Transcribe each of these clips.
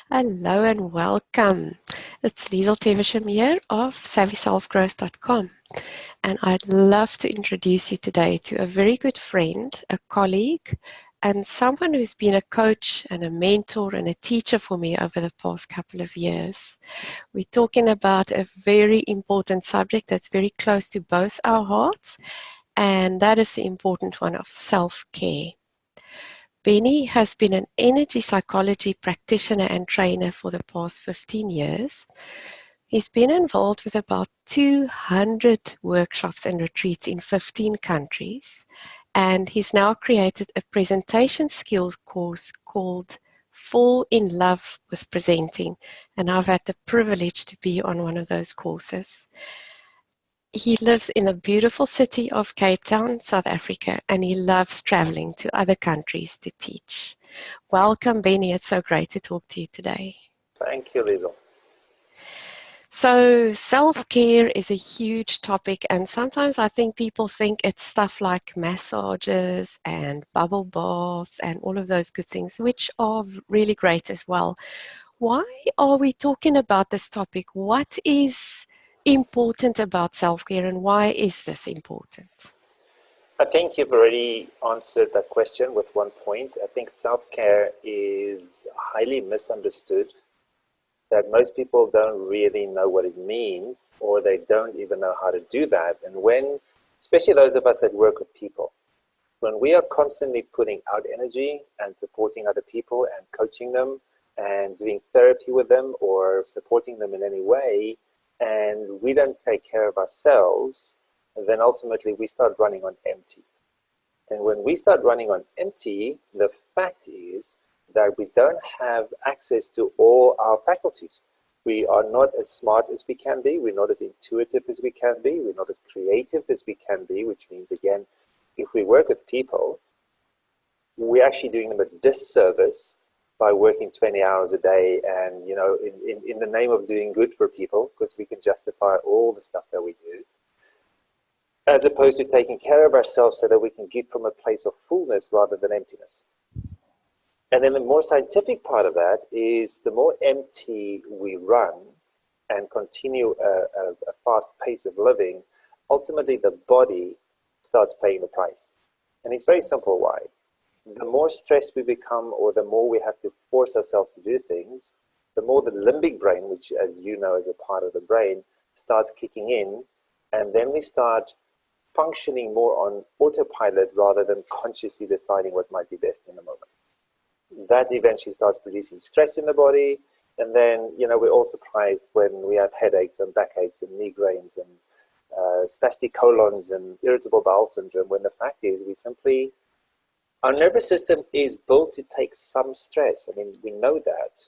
Hello and welcome. It's Liesel Teversham here of SavvySelfGrowth.com, and I'd love to introduce you today to a very good friend, a colleague, and someone who's been a coach and a mentor and a teacher for me over the past couple of years. We're talking about a very important subject that's very close to both our hearts, and that is the important one of self-care. Bennie has been an energy psychology practitioner and trainer for the past 15 years. He's been involved with about 200 workshops and retreats in 15 countries, and he's now created a presentation skills course called Fall in Love with Presenting, and I've had the privilege to be on one of those courses. He lives in the beautiful city of Cape Town, South Africa, and he loves traveling to other countries to teach. Welcome, Bennie. It's so great to talk to you today. Thank you, Liesel. So, self-care is a huge topic, and sometimes I think people think it's stuff like massages and bubble baths and all of those good things, which are really great as well. Why are we talking about this topic? What is important about self-care, and why is this important? I think you've already answered that question with one point. I think self-care is highly misunderstood, that most people don't really know what it means, or they don't even know how to do that. And when, especially those of us that work with people, when we are constantly putting out energy and supporting other people and coaching them and doing therapy with them or supporting them in any way, and we don't take care of ourselves, then ultimately we start running on empty. And when we start running on empty, the fact is that we don't have access to all our faculties. We are not as smart as we can be. We're not as intuitive as we can be. We're not as creative as we can be, which means, again, if we work with people, we're actually doing them a disservice by working 20 hours a day and, in the name of doing good for people, because we can justify all the stuff that we do, as opposed to taking care of ourselves so that we can give from a place of fullness rather than emptiness. And then the more scientific part of that is the more empty we run and continue a fast pace of living, ultimately the body starts paying the price. And it's very simple why. The more stressed we become, or the more we have to force ourselves to do things, the more the limbic brain, which, as you know, is a part of the brain, starts kicking in, and then we start functioning more on autopilot rather than consciously deciding what might be best in the moment. That eventually starts producing stress in the body, and then, we're all surprised when we have headaches and backaches and migraines and spastic colons and irritable bowel syndrome, when the fact is our nervous system is built to take some stress. I mean, we know that.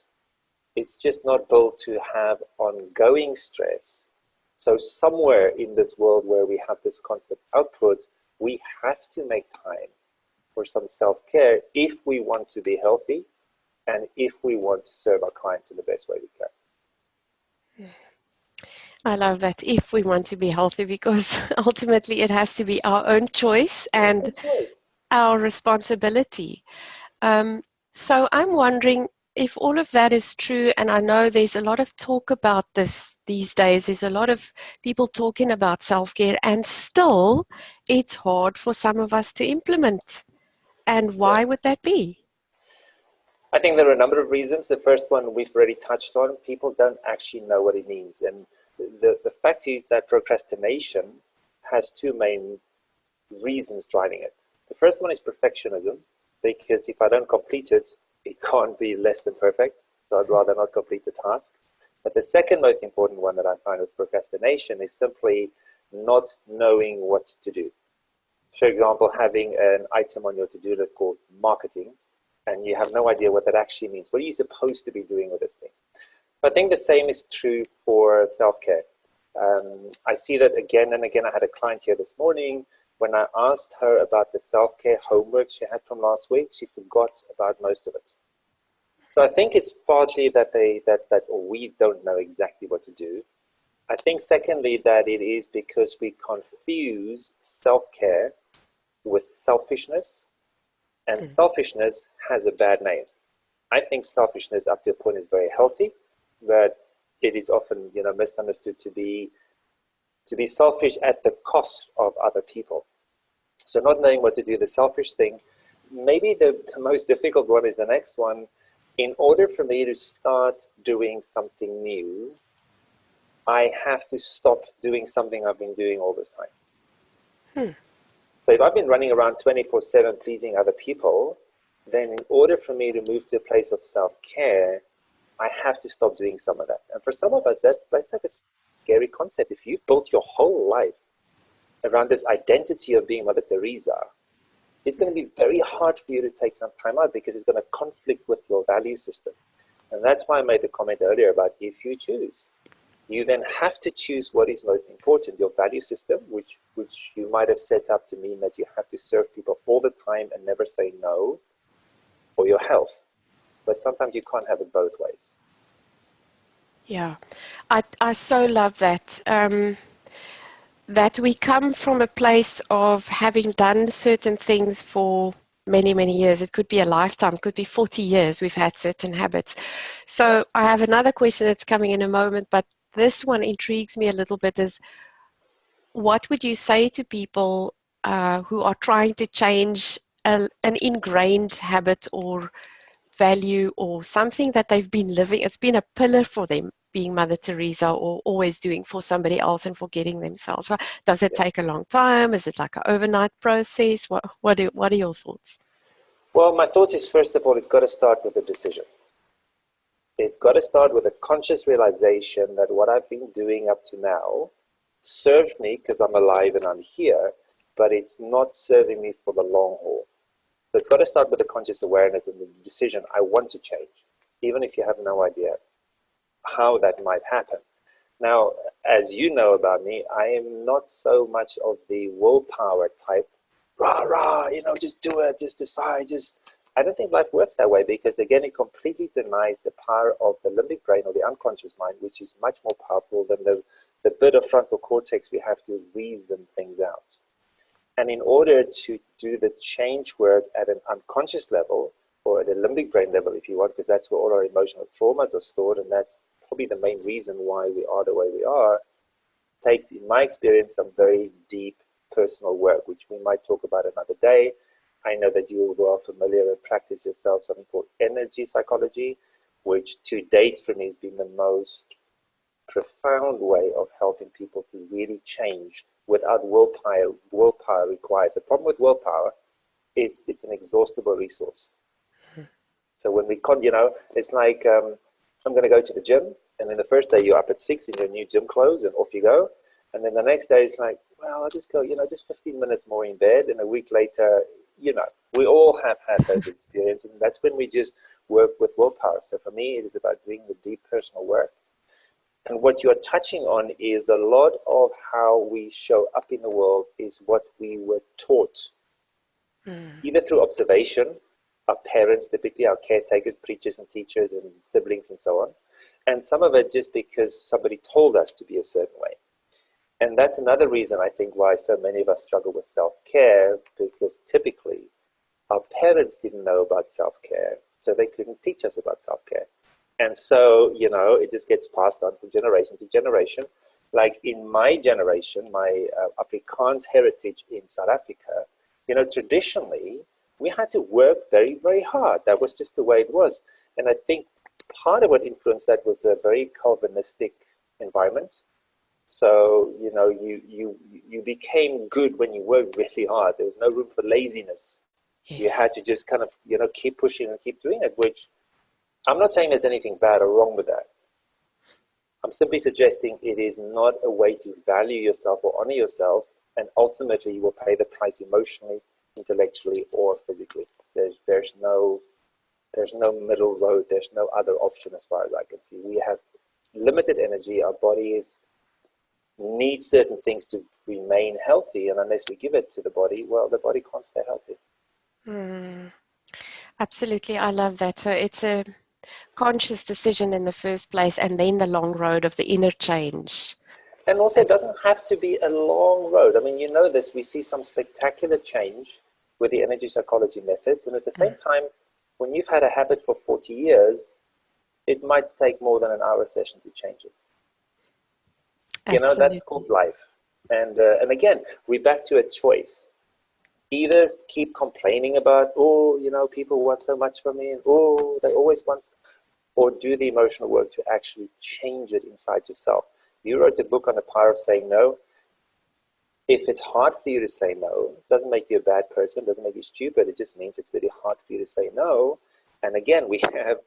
It's just not built to have ongoing stress. So somewhere in this world where we have this constant output, we have to make time for some self-care if we want to be healthy and if we want to serve our clients in the best way we can. I love that, if we want to be healthy, because ultimately it has to be our own choice and our responsibility. So I'm wondering if all of that is true, and I know there's a lot of talk about this these days. There's a lot of people talking about self-care, and still it's hard for some of us to implement. And why would that be? I think there are a number of reasons. The first one we've already touched on. People don't actually know what it means. And the fact is that procrastination has two main reasons driving it. The first one is perfectionism, because if I don't complete it, it can't be less than perfect. So I'd rather not complete the task. But the second most important one that I find with procrastination is simply not knowing what to do. For example, having an item on your to-do list called marketing, and you have no idea what that actually means. What are you supposed to be doing with this thing? I think the same is true for self-care. I see that again and again. I had a client here this morning. When I asked her about the self-care homework she had from last week, she forgot about most of it. So I think it's partly that we don't know exactly what to do. I think secondly that it is because we confuse self-care with selfishness, and selfishness has a bad name. I think selfishness up to a point is very healthy, but it is often, misunderstood to be selfish at the cost of other people. So not knowing what to do, the selfish thing. Maybe the most difficult one is the next one. In order for me to start doing something new, I have to stop doing something I've been doing all this time. So if I've been running around 24/7 pleasing other people, then in order for me to move to a place of self-care, I have to stop doing some of that. And for some of us, that's like a scary concept. If you've built your whole life around this identity of being Mother Teresa, it's going to be very hard for you to take some time out because it's going to conflict with your value system. And that's why I made the comment earlier about if you choose. You then have to choose what is most important, your value system, which you might have set up to mean that you have to serve people all the time and never say no, or your health. But sometimes you can't have it both ways. Yeah, I so love that. That we come from a place of having done certain things for many, many years. It could be a lifetime, it could be 40 years we've had certain habits. So I have another question that's coming in a moment, but this one intrigues me a little bit is, what would you say to people who are trying to change an ingrained habit or value or something that they've been living? It's been a pillar for them, being Mother Teresa, or always doing for somebody else and forgetting themselves. Does it take a long time? Is it like an overnight process? What are your thoughts? Well, my thoughts is, first of all, it's got to start with a decision. It's got to start with a conscious realization that what I've been doing up to now served me because I'm alive and I'm here, but it's not serving me for the long haul. So it's got to start with a conscious awareness and the decision, I want to change, even if you have no idea how that might happen. Now, as you know about me, I am not so much of the willpower type, rah, rah, just do it, just decide, I don't think life works that way because, again, it completely denies the power of the limbic brain or the unconscious mind, which is much more powerful than the bit of frontal cortex we have to reason things out. And in order to do the change work at an unconscious level or at a limbic brain level, if you want, because that's where all our emotional traumas are stored, and that's probably the main reason why we are the way we are, takes, in my experience, some very deep personal work, which we might talk about another day. I know that you are well familiar and practice yourself something called energy psychology, which to date for me has been the most profound way of helping people to really change without willpower required. The problem with willpower is it's an exhaustible resource. So when we can't, it's like I'm going to go to the gym, and then the first day you're up at 6 in your new gym clothes, and off you go. And then the next day it's like, well, I'll just go, just 15 minutes more in bed, and a week later, we all have had those experiences, and that's when we just work with willpower. So for me, it is about doing the deep personal work. And what you're touching on is a lot of how we show up in the world is what we were taught, either through observation, our parents, typically our caretakers, preachers and teachers and siblings and so on, and some of it just because somebody told us to be a certain way. And that's another reason I think why so many of us struggle with self-care, because typically our parents didn't know about self-care, so they couldn't teach us about self-care. And so, it just gets passed on from generation to generation. Like in my generation, my Afrikaans heritage in South Africa, traditionally, we had to work very, very hard. That was just the way it was. And I think part of what influenced that was a very Calvinistic environment. So, you became good when you worked really hard. There was no room for laziness. Yes. You had to just kind of, keep pushing and keep doing it, which I'm not saying there's anything bad or wrong with that. I'm simply suggesting it is not a way to value yourself or honor yourself, and ultimately you will pay the price emotionally, intellectually, or physically. There's no middle road. There's no other option as far as I can see. We have limited energy. Our body needs certain things to remain healthy, and unless we give it to the body, well, the body can't stay healthy. Absolutely, I love that. So it's a conscious decision in the first place, and then the long road of the inner change. And also, it doesn't have to be a long road. I mean, this, we see some spectacular change with the energy psychology methods, and at the same time, When you've had a habit for 40 years, it might take more than an hour session to change it. Absolutely. That's called life. And again, we're back to a choice. Either keep complaining about, people want so much from me, and they always want, or do the emotional work to actually change it inside yourself. You wrote a book on the power of saying no. If it's hard for you to say no, it doesn't make you a bad person, doesn't make you stupid. It just means it's really hard for you to say no. And again, we have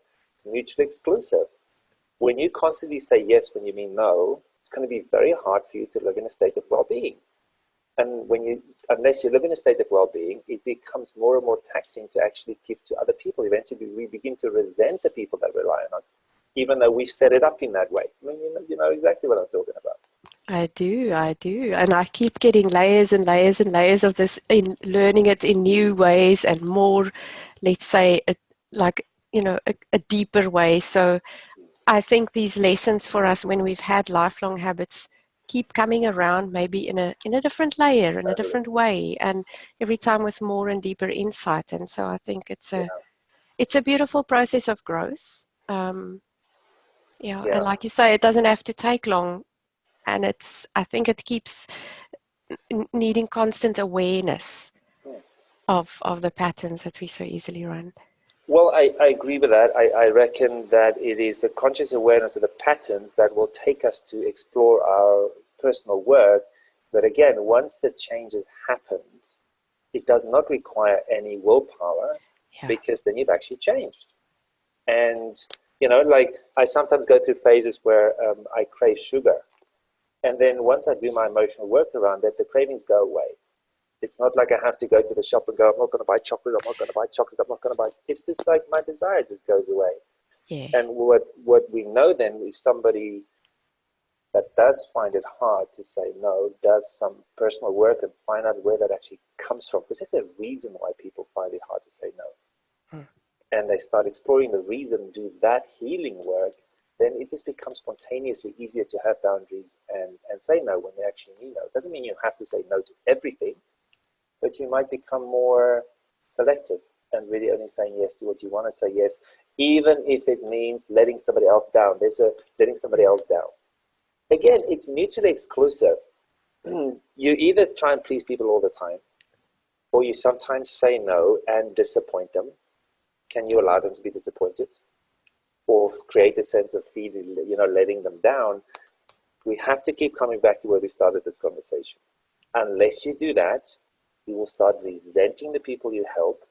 mutually exclusive. When you constantly say yes when you mean no, it's going to be very hard for you to live in a state of well-being. And unless you live in a state of well-being, it becomes more and more taxing to actually give to other people. Eventually, we begin to resent the people that rely on us, even though we've set it up in that way. I mean, you know exactly what I'm talking about. I do. And I keep getting layers and layers and layers of this, in learning it in new ways and more, let's say, a deeper way. So I think these lessons for us when we've had lifelong habits keep coming around, maybe in a different layer, in a Totally. different way, and every time with more and deeper insight. And so I think it's Yeah. a beautiful process of growth. And Yeah. like you say, it doesn't have to take long, and I think it keeps needing constant awareness Hmm. of the patterns that we so easily run. Well, I agree with that. I reckon that it is the conscious awareness of the patterns that will take us to explore our personal work. But again, once the change has happened, it does not require any willpower, Yeah. because then you've actually changed. And, like I sometimes go through phases where I crave sugar. And then once I do my emotional work around it, the cravings go away. It's not like I have to go to the shop and go, I'm not going to buy chocolate, I'm not going to buy chocolate, I'm not going to buy. It's just like my desire just goes away. Yeah. And what we know then is somebody that does find it hard to say no, does some personal work and find out where that actually comes from. Because there's a reason why people find it hard to say no. Mm. And they start exploring the reason, do that healing work, then it just becomes spontaneously easier to have boundaries and say no when they actually mean no. It doesn't mean you have to say no to everything, but you might become more selective and really only saying yes to what you want to say yes, even if it means letting somebody else down. There's a letting somebody else down. Again, it's mutually exclusive. You either try and please people all the time, or you sometimes say no and disappoint them. Can you allow them to be disappointed? Or create a sense of feeling, letting them down? We have to keep coming back to where we started this conversation. Unless you do that, you will start resenting the people you help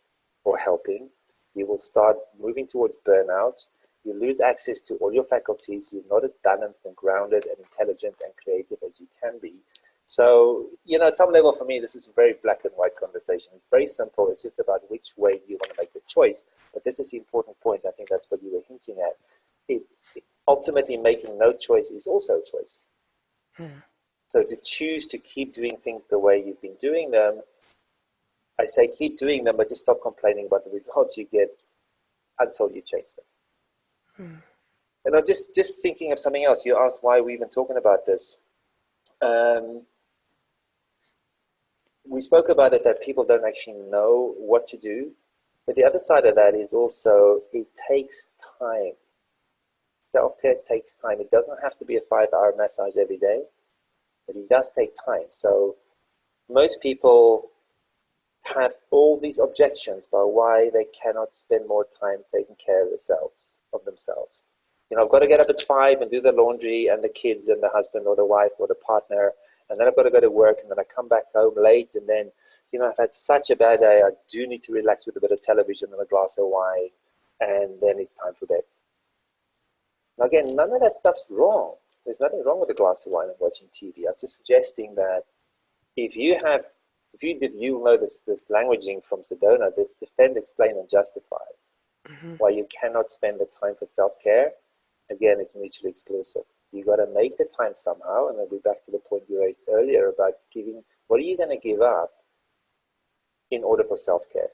or helping. You will start moving towards burnout. You lose access to all your faculties. You're not as balanced and grounded and intelligent and creative as you can be. So, at some level for me, this is a very black and white conversation. It's very simple. It's just about which way you want to make the choice. But this is the important point. I think that's what you were hinting at. Ultimately, making no choice is also a choice. So to choose to keep doing things the way you've been doing them, I say keep doing them, but just stop complaining about the results you get until you change them. And I'm just thinking of something else. You asked why we're even talking about this. We spoke about it, that people don't actually know what to do. But the other side of that is also it takes time. Self-care takes time. It doesn't have to be a 5-hour massage every day, but it does take time. So most people have all these objections about why they cannot spend more time taking care of themselves. I've got to get up at 5 and do the laundry and the kids and the husband or the wife or the partner, and then I've got to go to work, and then I come back home late, and then, I've had such a bad day, I do need to relax with a bit of television and a glass of wine, and then it's time for bed. Now again, none of that stuff's wrong. There's nothing wrong with a glass of wine and watching TV. I'm just suggesting that if you know this languaging from Sedona, this defend, explain, and justify, why you cannot spend the time for self-care. Again, it's mutually exclusive. You got to make the time somehow, and then we're back to the point you raised earlier about what are you going to give up in order for self-care?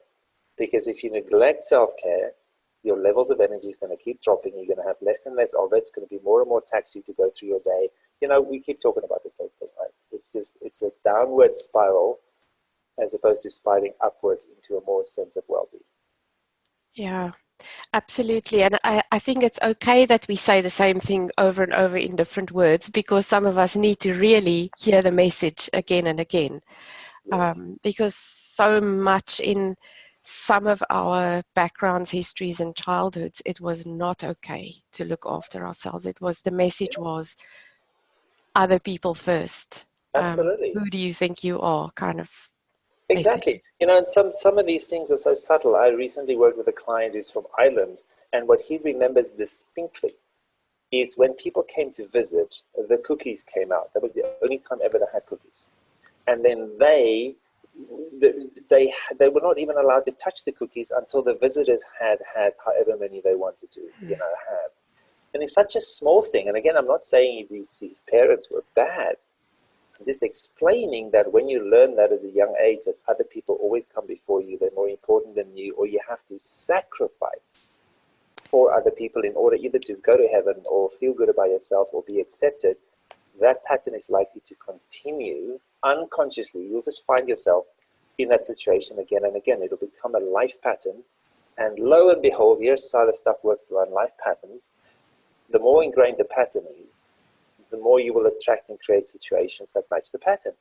Because if you neglect self-care, your levels of energy is going to keep dropping. You're going to have less and less of it. It's going to be more and more taxing to go through your day. We keep talking about the same thing, right? It's a downward spiral as opposed to spiraling upwards into a more sense of well-being. Yeah. Absolutely. And I think it's okay that we say the same thing over and over in different words, because some of us need to really hear the message again and again. Yes, Because so much in some of our backgrounds, histories, and childhoods, it was not okay to look after ourselves. The message yeah, was other people first. absolutely. Who do you think you are, kind of Exactly. messages. And some of these things are so subtle. I recently worked with a client who's from Ireland, and what he remembers distinctly is when people came to visit, the cookies came out. That was the only time ever they had cookies. And then they were not even allowed to touch the cookies until the visitors had however many they wanted to, have. And it's such a small thing. And again, I'm not saying these parents were bad. I'm just explaining that when you learn that at a young age, that other people always come before you, they're more important than you, or you have to sacrifice for other people in order either to go to heaven or feel good about yourself or be accepted, that pattern is likely to continue unconsciously. You'll just find yourself in that situation again and again. It'll become a life pattern. And lo and behold, here's how the stuff works around life patterns. The more ingrained the pattern is, the more you will attract and create situations that match the pattern.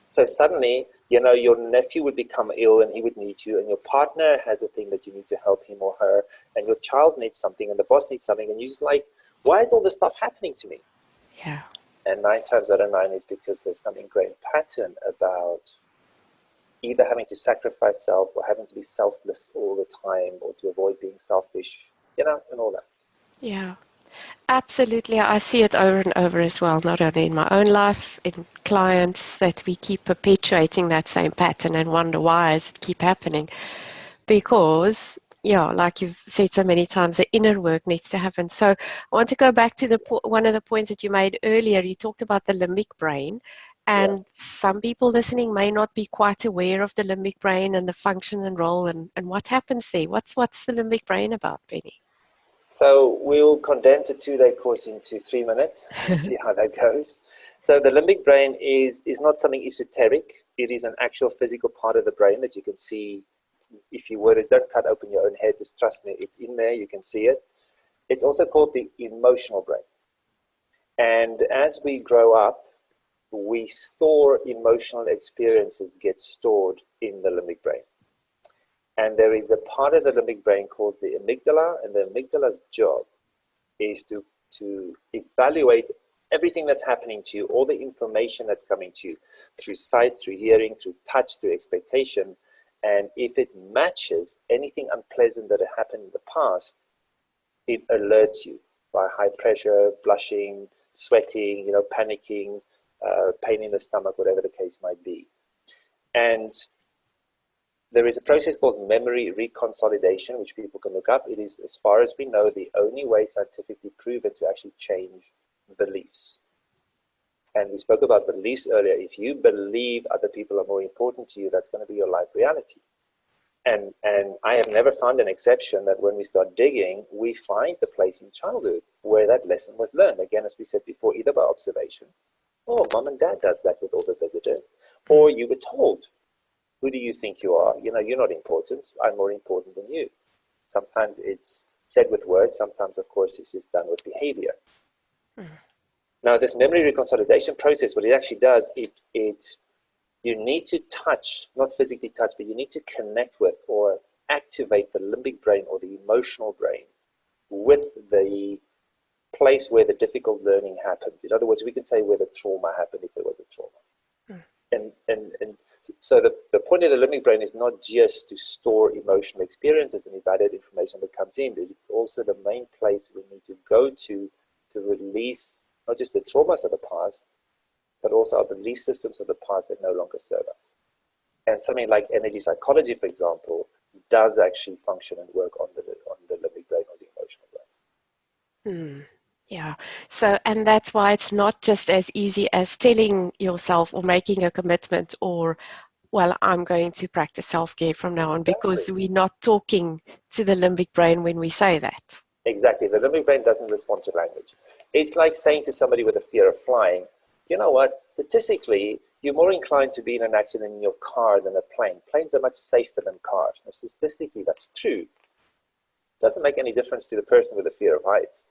So suddenly, your nephew would become ill and he would need you, and your partner has a thing that you need to help him or her, and your child needs something, and the boss needs something, and you're just like, why is all this stuff happening to me? Yeah. And 9 times out of 9 is because there's some ingrained pattern about either having to sacrifice self or having to be selfless all the time or to avoid being selfish, and all that. Yeah. Absolutely. I see it over and over as well, not only in my own life, in clients, that we keep perpetuating that same pattern and wonder why does it keep happening. Because, yeah, like you've said so many times, the inner work needs to happen. So I want to go back to one of the points that you made earlier. You talked about the limbic brain, Yeah. and some people listening may not be quite aware of the limbic brain and the function and role and what happens there. What's the limbic brain about, Benny? So we'll condense a 2-day course into 3 minutes and see how that goes. So the limbic brain is not something esoteric. It is an actual physical part of the brain that you can see. If you were to don't cut open your own head, just trust me, it's in there. You can see it. It's also called the emotional brain. And as we grow up, we store emotional experiences get stored in the limbic brain. And there is a part of the limbic brain called the amygdala, and the amygdala's job is to evaluate everything that's happening to you, all the information that's coming to you through sight, through hearing, through touch, through expectation. And if it matches anything unpleasant that had happened in the past, it alerts you by high pressure, blushing, sweating, panicking, pain in the stomach, whatever the case might be. And there is a process called memory reconsolidation, which people can look up. It is, as far as we know, the only way scientifically proven to actually change beliefs. And we spoke about beliefs earlier. If you believe other people are more important to you, that's going to be your life reality. And I have never found an exception that when we start digging, we find the place in childhood where that lesson was learned. Again, as we said before, either by observation, or mom and dad does that with all the visitors, or you were told, who do you think you are? You're not important. I'm more important than you. Sometimes it's said with words. Sometimes, of course, it's just done with behavior. Now, this memory reconsolidation process, what it actually does, you need to touch, not physically touch, but you need to connect with or activate the limbic brain or the emotional brain with the place where the difficult learning happened. In other words, we can say where the trauma happened if there was a trauma. And so the point of the limbic brain is not just to store emotional experiences and evaluate information that comes in, but it's also the main place we need to go to release not just the traumas of the past, but also our belief systems of the past that no longer serve us. And something like energy psychology, for example, does actually function and work on the limbic brain or the emotional brain. Yeah. So, and that's why it's not just as easy as telling yourself or making a commitment or, well, I'm going to practice self-care from now on, Exactly. because we're not talking to the limbic brain when we say that. Exactly. The limbic brain doesn't respond to language. It's like saying to somebody with a fear of flying, you know what, statistically, you're more inclined to be in an accident in your car than a plane. Planes are much safer than cars. Now, statistically, that's true. Doesn't make any difference to the person with a fear of heights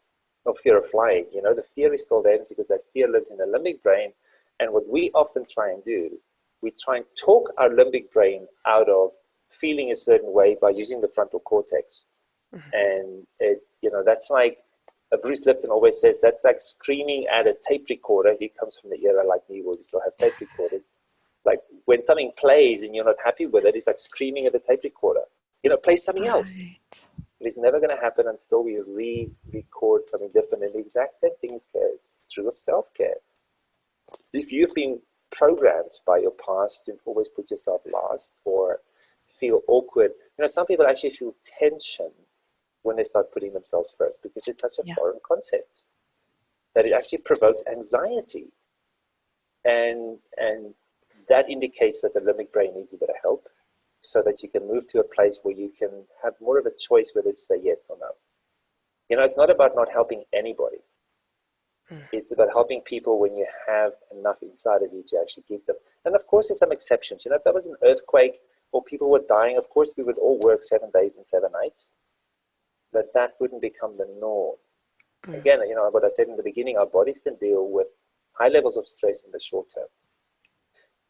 or fear of flying. You know, the fear is still there because that fear lives in the limbic brain. And what we often try and do, we try and talk our limbic brain out of feeling a certain way by using the frontal cortex. And that's like Bruce Lipton always says, that's like screaming at a tape recorder. He comes from the era like me where we still have tape recorders. Like when something plays and you're not happy with it, it's like screaming at the tape recorder. Play something else. It's never going to happen until we re-record something different. And the exact same thing is true of self-care. If you've been programmed by your past to always put yourself last or feel awkward, some people actually feel tension when they start putting themselves first because it's such a foreign concept that it actually provokes anxiety. And that indicates that the limbic brain needs a bit of help so that you can move to a place where you can have more of a choice whether to say yes or no. It's not about not helping anybody. It's about helping people when you have enough inside of you to actually give them. And of course, there's some exceptions. If there was an earthquake or people were dying, of course, we would all work 7 days and 7 nights. But that wouldn't become the norm. Again, what I said in the beginning, our bodies can deal with high levels of stress in the short term.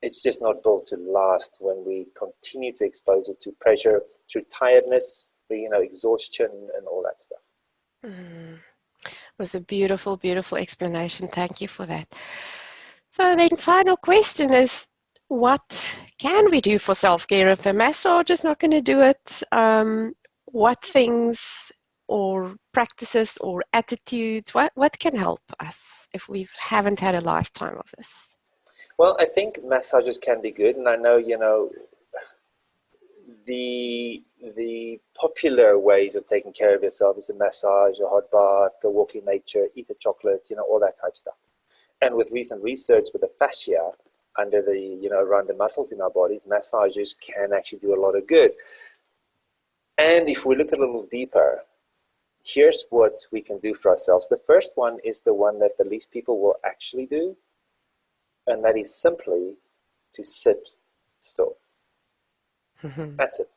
It's just not built to last when we continue to expose it to pressure, to tiredness, exhaustion, and all that stuff. It was a beautiful, beautiful explanation. Thank you for that. So then final question is, what can we do for self-care if a massage is not going to do it? What things or practices or attitudes, what can help us if we haven't had a lifetime of this? Well, I think massages can be good. And I know, the popular ways of taking care of yourself is a massage, a hot bath, go walk in nature, eat a chocolate, all that type of stuff. And with recent research with the fascia under the, around the muscles in our bodies, massages can actually do a lot of good. And if we look a little deeper, here's what we can do for ourselves. The first one is the one that the least people will actually do, and that is simply to sit still. That's it.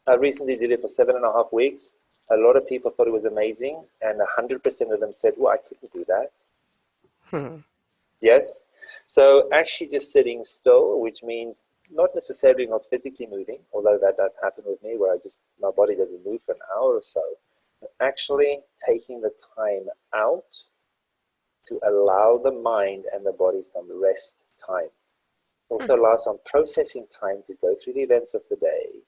I recently did it for 7.5 weeks. A lot of people thought it was amazing, and 100% of them said, well, I couldn't do that. Yes. So actually just sitting still, which means not necessarily not physically moving, although that does happen with me where my body doesn't move for an hour or so, but actually taking the time out to allow the mind and the body some rest time. Also allow some processing time to go through the events of the day,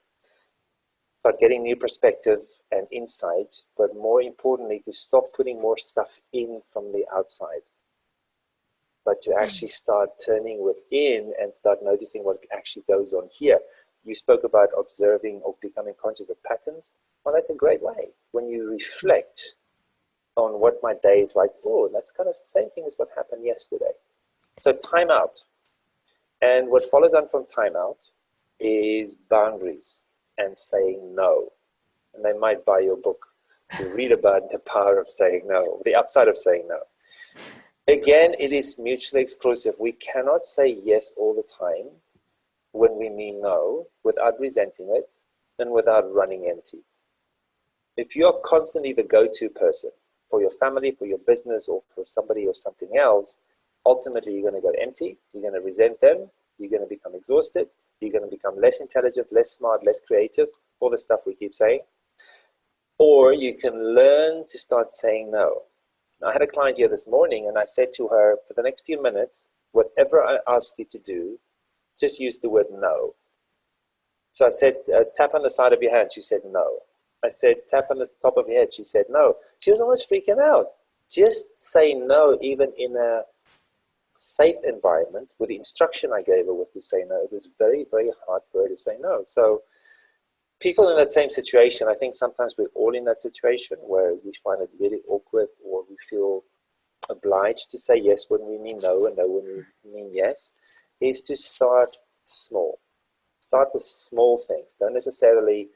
start getting new perspective and insight, but more importantly, to stop putting more stuff in from the outside, but to actually start turning within and start noticing what actually goes on here. You spoke about observing or becoming conscious of patterns. Well, that's a great way. When you reflect on what my day is like, oh, that's kind of the same thing as what happened yesterday. So time out. And what follows on from time out is boundaries and saying no. And they might buy your book to read about the power of saying no, the upside of saying no. Again, it is mutually exclusive. We cannot say yes all the time when we mean no without resenting it and without running empty. If you're constantly the go-to person for your family, for your business, or for somebody or something else, ultimately you're going to go empty, you're going to resent them, you're going to become exhausted, you're going to become less intelligent, less smart, less creative, all the stuff we keep saying. Or you can learn to start saying no. I had a client here this morning and I said to her, for the next few minutes, whatever I ask you to do, just use the word no. So I said, tap on the side of your hand. She said no. I said, tap on the top of your head. She said no. She was almost freaking out. Just say no, even in a safe environment. With the instruction I gave her was to say no. It was very, very hard for her to say no. So people in that same situation, I think sometimes we're all in that situation where we find it really awkward or we feel obliged to say yes when we mean no and no when we mean yes, is to start small. Start with small things. Don't necessarily,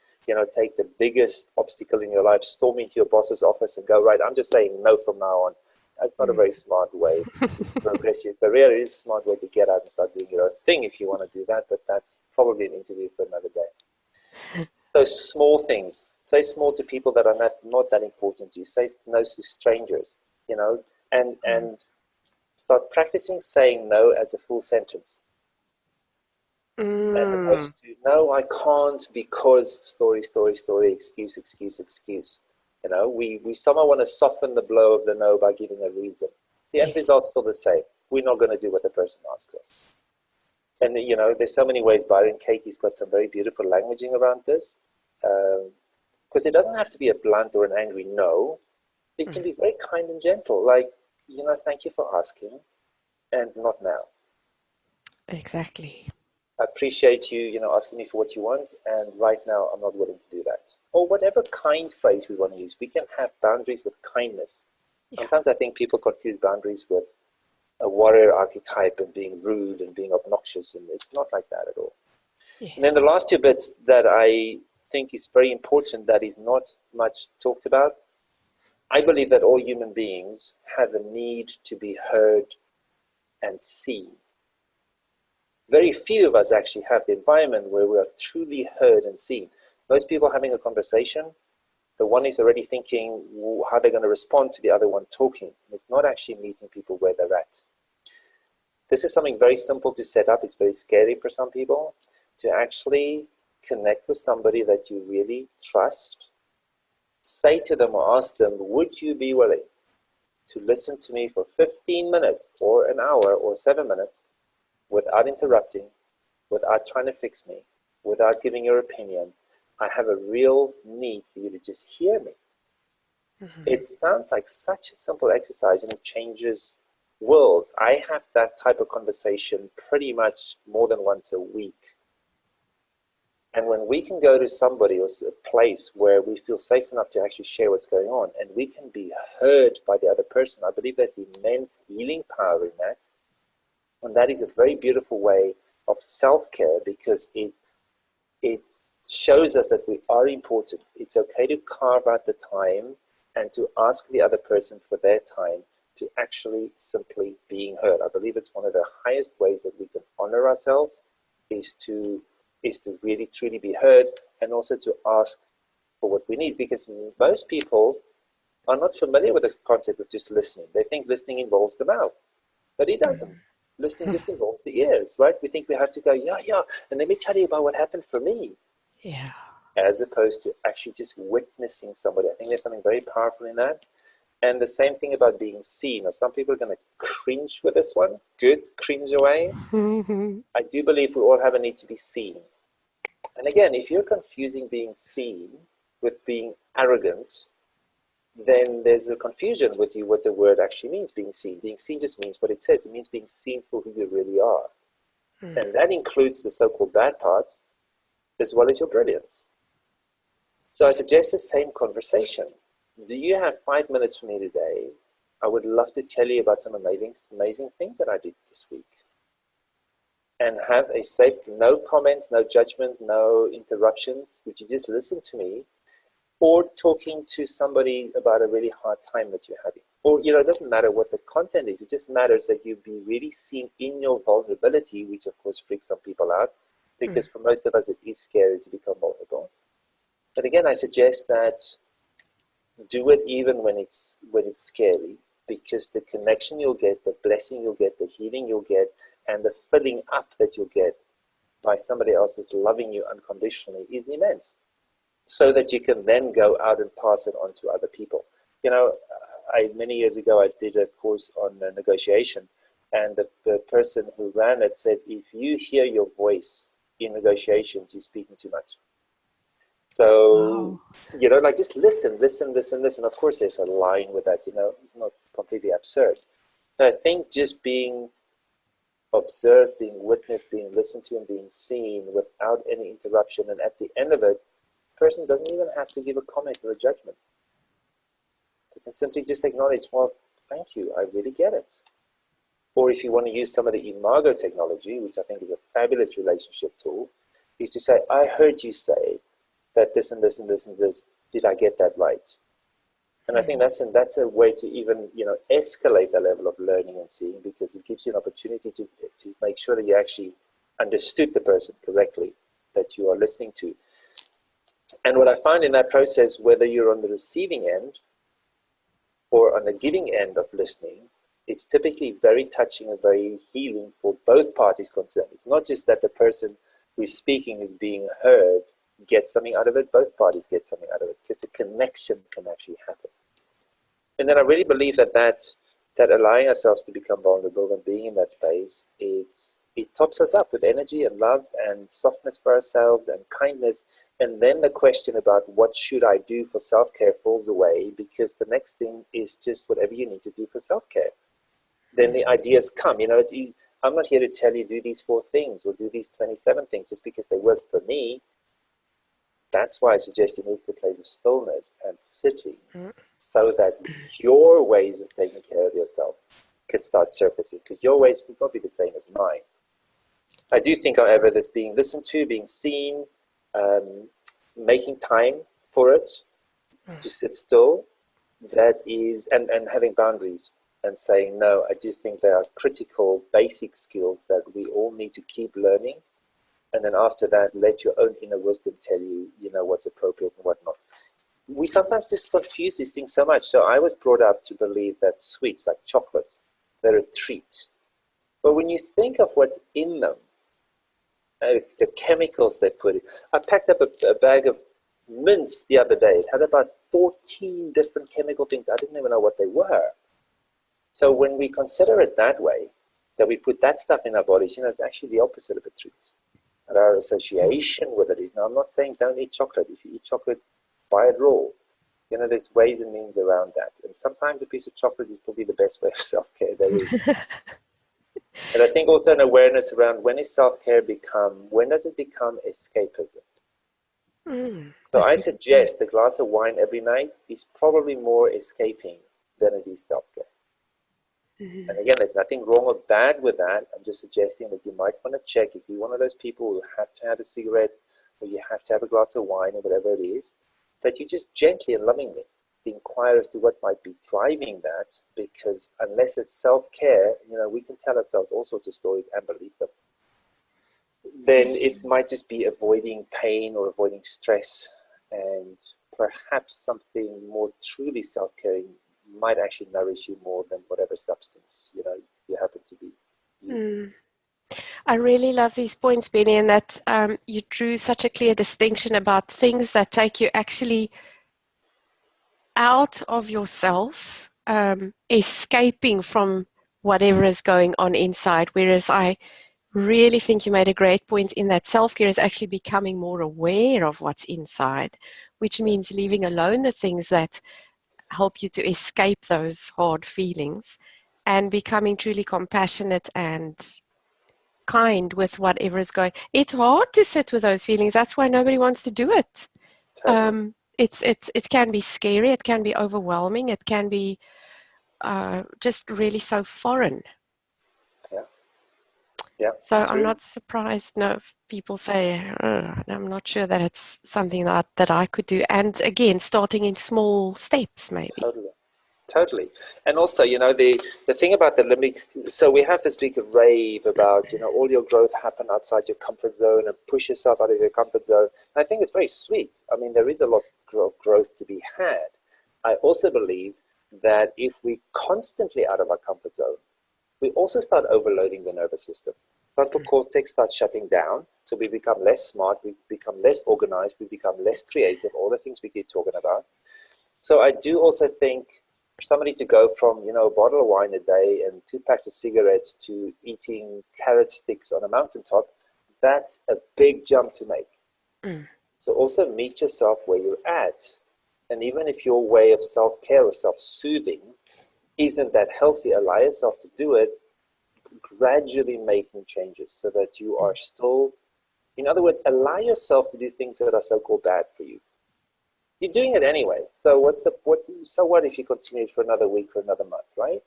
take the biggest obstacle in your life, storm into your boss's office and go, right, I'm just saying no from now on. That's not a very smart way to progress your career. It is a smart way to get out and start doing your own thing if you want to do that, but that's probably an interview for another day. Those small things Say small to people that are not that important to you. Say no to strangers, and start practicing saying no as a full sentence. As opposed to, no, I can't because story, excuse. We somehow want to soften the blow of the no by giving a reason. The end result's still the same. We're not going to do what the person asks us. And, there's so many ways. Byron Katie's got some very beautiful languaging around this. Because it doesn't have to be a blunt or an angry no. It can be very kind and gentle. Like, thank you for asking, and not now. Exactly. I appreciate you, asking me for what you want, and right now I'm not willing to do that. Or whatever kind phrase we want to use. We can have boundaries with kindness. Yeah. Sometimes I think people confuse boundaries with a warrior archetype and being rude and being obnoxious, and it's not like that at all. Yes. And then the last two bits that I think is very important that is not much talked about. I believe that all human beings have a need to be heard and seen. Very few of us actually have the environment where we are truly heard and seen. Most people having a conversation, the one is already thinking how they're going to respond to the other one talking. It's not actually meeting people where they're at. This is something very simple to set up. It's very scary for some people to actually connect with somebody that you really trust. Say to them or ask them, would you be willing to listen to me for 15 minutes or an hour or 7 minutes without interrupting, without trying to fix me, without giving your opinion? I have a real need for you to just hear me. It sounds like such a simple exercise, and it changes worlds. I have that type of conversation pretty much more than once a week. And when we can go to somebody or a place where we feel safe enough to actually share what's going on, and we can be heard by the other person, I believe there's immense healing power in that. And that is a very beautiful way of self-care, because it shows us that we are important. It's okay to carve out the time and to ask the other person for their time to actually simply being heard. I believe it's one of the highest ways that we can honor ourselves is to really truly be heard, and also to ask for what we need, because most people are not familiar with the concept of just listening. They think listening involves the mouth, but it doesn't. Listening just involves the ears, right? We think we have to go, yeah, and let me tell you about what happened for me. Yeah. As opposed to actually just witnessing somebody. I think there's something very powerful in that. And the same thing about being seen. Now, some people are going to cringe with this one. Good, cringe away. I do believe we all have a need to be seen. And again, if you're confusing being seen with being arrogant, then there's a confusion with you what the word actually means, being seen. Being seen just means what it says. It means being seen for who you really are. And that includes the so-called bad parts as well as your brilliance. So I suggest the same conversation. Do you have 5 minutes for me today? I would love to tell you about some amazing things that I did this week. And have a safe, no comments, no judgment, no interruptions. Would you just listen to me? Or talking to somebody about a really hard time that you're having. Or, it doesn't matter what the content is. It just matters that you be really seen in your vulnerability, which of course freaks some people out, because for most of us it is scary to become vulnerable. But again, I suggest that do it even when it's scary, because the connection you'll get, the blessing you'll get, the healing you'll get, and the filling up that you'll get by somebody else that's loving you unconditionally is immense. So that you can then go out and pass it on to other people. Many years ago, I did a course on negotiation, and the person who ran it said, if you hear your voice in negotiations, you're speaking too much. So, wow. Just listen. Of course, there's a line with that, it's not completely absurd. But I think just being observed, being witnessed, being listened to, and being seen without any interruption, and at the end of it, the person doesn't even have to give a comment or a judgment. They can simply just acknowledge, well, thank you, I really get it. Or if you want to use some of the imago technology, which I think is a fabulous relationship tool, is to say, I heard you say that this and this and this and this, did I get that right? And I think that's a way to even, escalate the level of learning and seeing, because it gives you an opportunity to make sure that you actually understood the person correctly that you are listening to. And what I find in that process, whether you're on the receiving end or on the giving end of listening, it's typically very touching and very healing for both parties concerned. It's not just that the person who's speaking is being heard gets something out of it, both parties get something out of it, because the connection can actually happen. And then I really believe that allowing ourselves to become vulnerable and being in that space, it tops us up with energy and love and softness for ourselves and kindness. And then the question about what should I do for self-care falls away, because the next thing is just whatever you need to do for self-care. Then the ideas come. It's easy. I'm not here to tell you do these 4 things or do these 27 things just because they work for me. That's why I suggest you move to a place of stillness and sitting, so that your ways of taking care of yourself can start surfacing, because your ways will not be the same as mine. I do think, however, this being listened to, being seen, making time for it, to sit still, that is, and having boundaries and saying no, I do think there are critical basic skills that we all need to keep learning. And then after that, let your own inner wisdom tell you, what's appropriate and what not. We sometimes just confuse these things so much. So I was brought up to believe that sweets, like chocolates, they're a treat. But when you think of what's in them, the chemicals they put in. I packed up a bag of mints the other day. It had about 14 different chemical things. I didn't even know what they were. So when we consider it that way, that we put that stuff in our bodies, it's actually the opposite of a treat. And our association with it is, now I'm not saying don't eat chocolate. If you eat chocolate, buy it raw. There's ways and means around that. And sometimes a piece of chocolate is probably the best way of self-care there is. And I think also an awareness around when does it become escapism? So I suggest a glass of wine every night is probably more escaping than it is self-care. And again, there's nothing wrong or bad with that. I'm just suggesting that you might want to check if you're one of those people who have to have a cigarette or you have to have a glass of wine or whatever it is, that you just gently and lovingly inquire as to what might be driving that, because unless it's self-care, we can tell ourselves all sorts of stories and believe them. Then it might just be avoiding pain or avoiding stress, and perhaps something more truly self-caring might actually nourish you more than whatever substance you happen to be using. I really love these points, Benny, and that you drew such a clear distinction about things that take you actually out of yourself, escaping from whatever is going on inside. Whereas I really think you made a great point in that self-care is actually becoming more aware of what's inside, which means leaving alone the things that help you to escape those hard feelings and becoming truly compassionate and kind with whatever is going. It's hard to sit with those feelings. That's why nobody wants to do it. Totally. It can be scary. It can be overwhelming. It can be just really so foreign. Yeah. So I'm not surprised. No, if people say, I'm not sure that it's something that I could do. And again, starting in small steps, maybe. Totally. And also, the thing about the limbic, so we have this big rave about, all your growth happen outside your comfort zone and push yourself out of your comfort zone. And I think it's very sweet. I mean, there is a lot of growth to be had. I also believe that if we constantly out of our comfort zone, we also start overloading the nervous system. Frontal cortex starts shutting down, so we become less smart, we become less organized, we become less creative, all the things we keep talking about. So I do also think for somebody to go from, a bottle of wine a day and 2 packs of cigarettes to eating carrot sticks on a mountaintop, that's a big jump to make. So also meet yourself where you're at. And even if your way of self-care or self-soothing isn't that healthy, allow yourself to do it, gradually making changes so that you are still, in other words, allow yourself to do things that are so-called bad for you. You're doing it anyway. So what if you continue for another week or another month, right?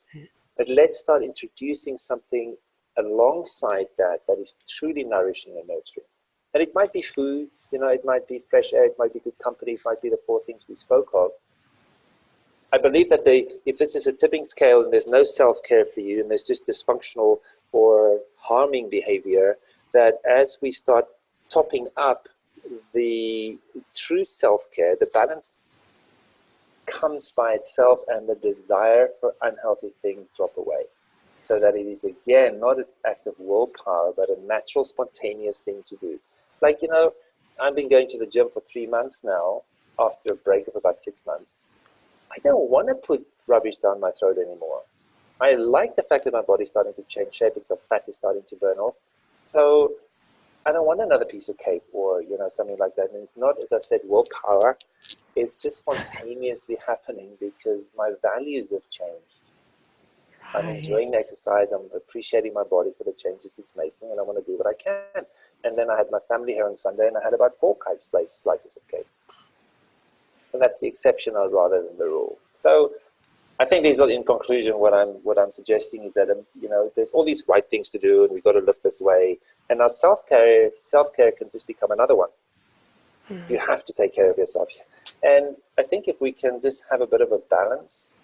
But let's start introducing something alongside that is truly nourishing and nurturing. And it might be food, it might be fresh air, it might be good company, it might be the 4 things we spoke of. I believe that if this is a tipping scale and there's no self-care for you and there's just dysfunctional or harming behavior, that as we start topping up the true self-care, the balance comes by itself and the desire for unhealthy things drop away. So that it is, again, not an act of willpower, but a natural, spontaneous thing to do. Like, I've been going to the gym for 3 months now, after a break of about 6 months. I don't want to put rubbish down my throat anymore. I like the fact that my body's starting to change shape and some fat is starting to burn off. So I don't want another piece of cake or, something like that. And it's not, as I said, willpower. It's just spontaneously happening because my values have changed. I'm Right. enjoying the exercise. I'm appreciating my body for the changes it's making, and I want to do what I can. And then I had my family here on Sunday, and I had about 4 slices of cake. And that's the exception rather than the rule. So I think these are, in conclusion, what I'm suggesting is that there's all these right things to do, and we've got to live this way. And now self-care can just become another one. You have to take care of yourself. And I think if we can just have a bit of a balance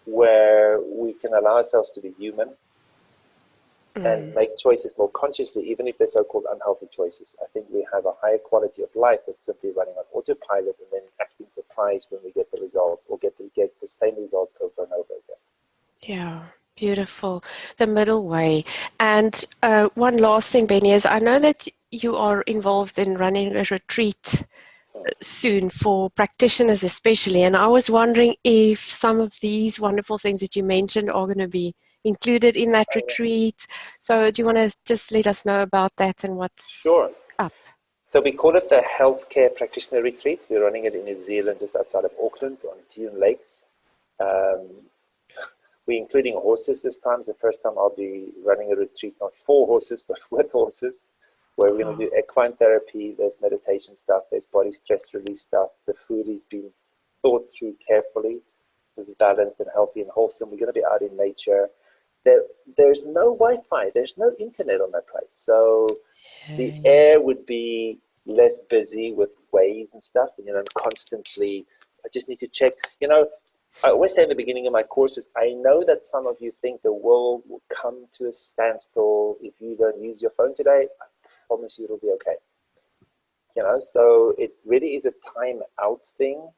where we can allow ourselves to be human and make choices more consciously, even if they're so-called unhealthy choices, I think we have a higher quality of life than simply running on autopilot and then acting surprised when we get the results or get the same results over and over again. Yeah, beautiful. The middle way. And one last thing, Benny, is I know that you are involved in running a retreat soon for practitioners especially, and I was wondering if some of these wonderful things that you mentioned are going to be included in that retreat. So do you want to just let us know about that and what's Sure. up? So we call it the Healthcare Practitioner Retreat. We're running it in New Zealand, just outside of Auckland on Dune Lakes. We're including horses this time. It's the first time I'll be running a retreat, not for horses, but with horses, where we're going to do equine therapy, there's meditation stuff, there's body stress release stuff. The food is being thought through carefully. It's balanced and healthy and wholesome. We're going to be out in nature. There's no Wi-Fi. There's no internet on that place. So the air would be less busy with waves and stuff. And constantly, I just need to check. I always say in the beginning of my courses, I know that some of you think the world will come to a standstill if you don't use your phone today. I promise you it'll be okay. So it really is a time out thing.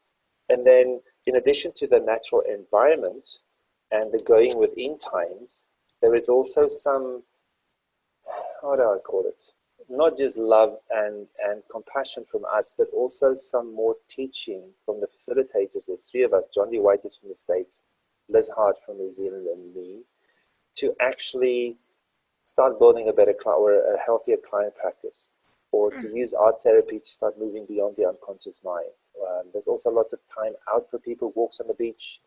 And then in addition to the natural environment and the going within times, there is also some, how do I call it? Not just love and compassion from us, but also some more teaching from the facilitators. There's 3 of us. John D. White is from the States, Liz Hart from New Zealand, and me, to actually start building a better or a healthier client practice, or to use art therapy to start moving beyond the unconscious mind. There's also lots of time out for people, walks on the beach.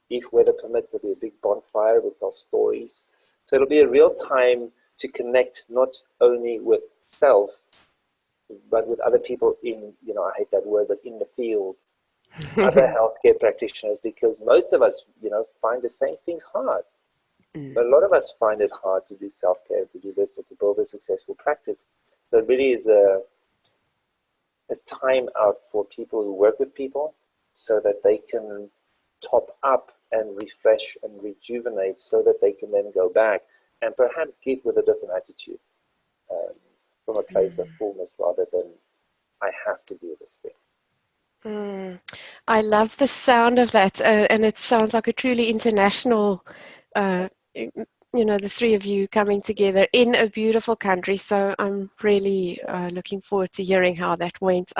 If weather permits, there'll be a big bonfire. We'll tell stories. So it'll be a real time to connect not only with self, but with other people in, I hate that word, but in the field, other healthcare practitioners, because most of us, find the same things hard. But a lot of us find it hard to do self-care, to do this, or to build a successful practice. So it really is a time out for people who work with people so that they can top up and refresh and rejuvenate so that they can then go back and perhaps give with a different attitude. From a place of fullness rather than I have to do this thing. I love the sound of that, and it sounds like a truly international, the 3 of you coming together in a beautiful country. So I'm really looking forward to hearing how that went.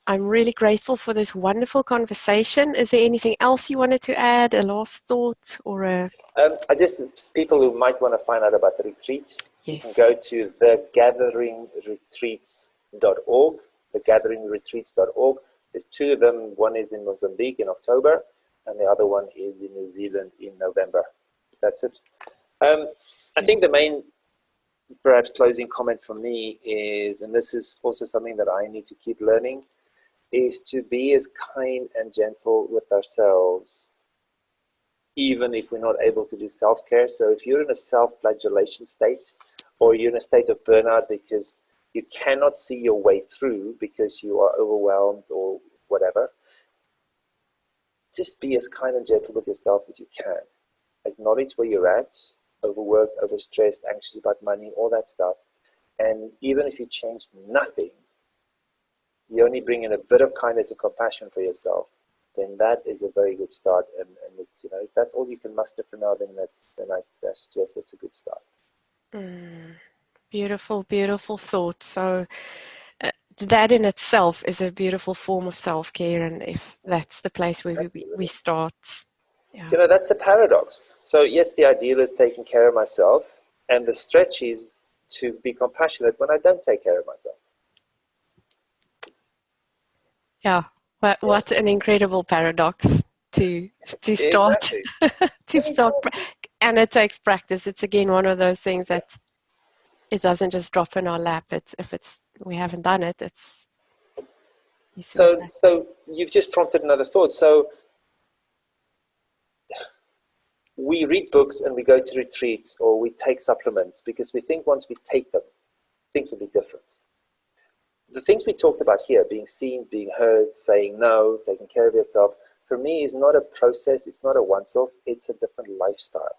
I'm really grateful for this wonderful conversation. Is there anything else you wanted to add? A last thought or a? People who might want to find out about the retreat, you can go to thegatheringretreats.org, thegatheringretreats.org. There's 2 of them. One is in Mozambique in October, and the other one is in New Zealand in November. That's it. I think the main, perhaps, closing comment from me is, and this is also something that I need to keep learning, is to be as kind and gentle with ourselves, even if we're not able to do self-care. So if you're in a self-flagellation state, or you're in a state of burnout because you cannot see your way through because you are overwhelmed or whatever, just be as kind and gentle with yourself as you can. Acknowledge where you're at, overworked, overstressed, anxious about money, all that stuff. And even if you change nothing, you only bring in a bit of kindness and compassion for yourself, then that is a very good start. And if that's all you can muster for now, then I suggest it's a good start. Beautiful, beautiful thought. So that in itself is a beautiful form of self-care, and if that's the place where we start. Yeah. That's the paradox. So yes, the ideal is taking care of myself, and the stretch is to be compassionate when I don't take care of myself. Yeah. What an incredible paradox to start Exactly. to start, and it takes practice. It's again one of those things that it doesn't just drop in our lap. If we haven't done it, it's so you've just prompted another thought. So we read books and we go to retreats or we take supplements because we think once we take them, things will be different. The things we talked about here, being seen, being heard, saying no, taking care of yourself, for me is not a process, it's not a once-off, it's a different lifestyle.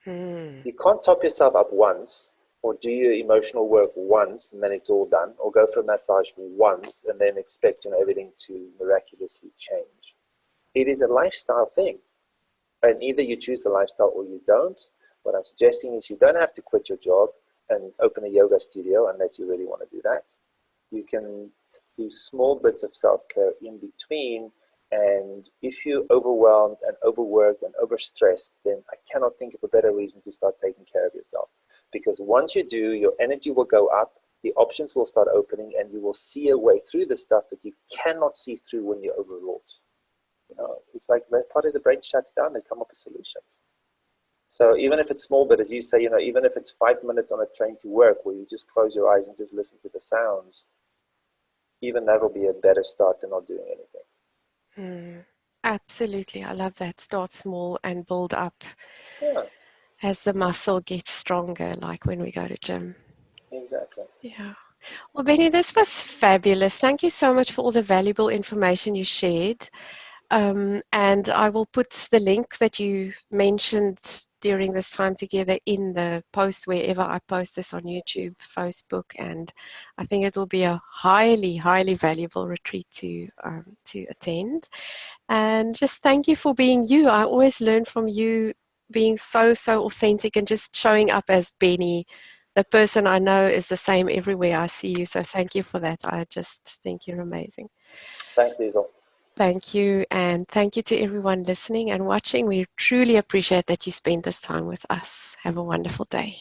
You can't top yourself up once or do your emotional work once and then it's all done, or go for a massage once and then expect everything to miraculously change. It is a lifestyle thing. And either you choose the lifestyle or you don't. What I'm suggesting is you don't have to quit your job and open a yoga studio unless you really want to do that. You can do small bits of self-care in between. And if you're overwhelmed and overworked and overstressed, then I cannot think of a better reason to start taking care of yourself. Because once you do, your energy will go up, the options will start opening, and you will see a way through the stuff that you cannot see through when you're overwrought. It's like that part of the brain shuts down, they come up with solutions. So even if it's small, but as you say, even if it's 5 minutes on a train to work where you just close your eyes and just listen to the sounds, even that will be a better start than not doing anything. Absolutely. I love that. Start small and build up as the muscle gets stronger, like when we go to gym. Exactly. Yeah. Well, Benny, this was fabulous. Thank you so much for all the valuable information you shared. And I will put the link that you mentioned during this time together in the post wherever I post this on YouTube, Facebook, and I think it will be a highly, highly valuable retreat to attend. And just thank you for being you. I always learn from you being so, so authentic and just showing up as Benny. The person I know is the same everywhere I see you. So thank you for that. I just think you're amazing. Thanks, Liesl. Thank you, and thank you to everyone listening and watching. We truly appreciate that you spent this time with us. Have a wonderful day.